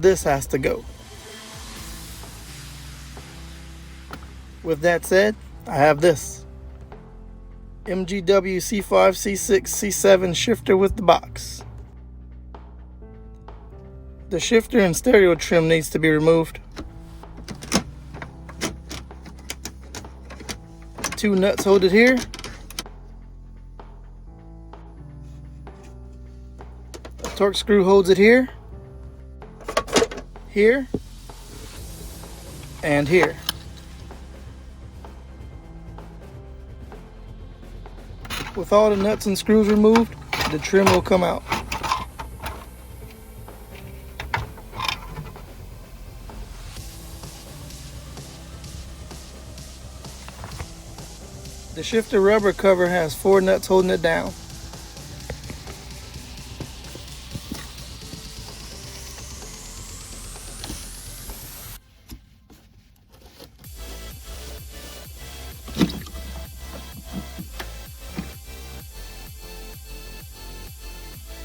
this has to go. With that said, I have this MGW C5, C6, C7 shifter with the box. The shifter and stereo trim needs to be removed. 2 nuts hold it here. A torque screw holds it here, here, and here. With all the nuts and screws removed, the trim will come out. The shifter rubber cover has 4 nuts holding it down.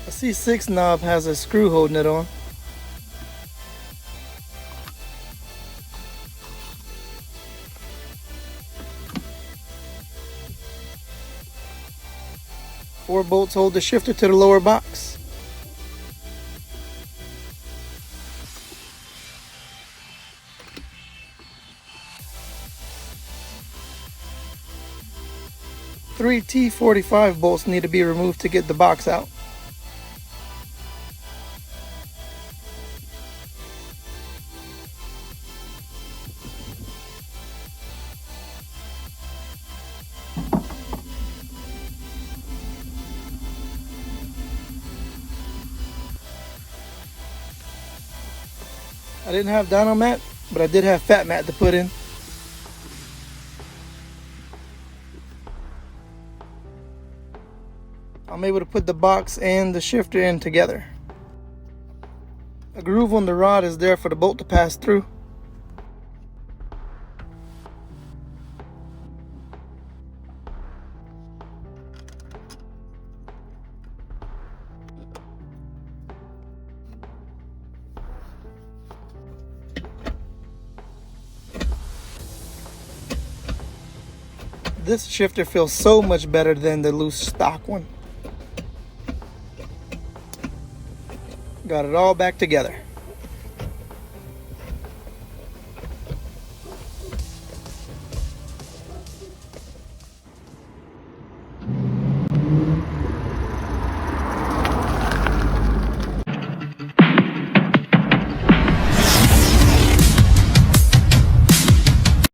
A C6 knob has a screw holding it on. Four bolts hold the shifter to the lower box. Three T45 bolts need to be removed to get the box out. I didn't have dyno mat, but I did have fat mat to put in. I'm able to put the box and the shifter in together. A groove on the rod is there for the bolt to pass through. This shifter feels so much better than the loose stock one. Got it all back together.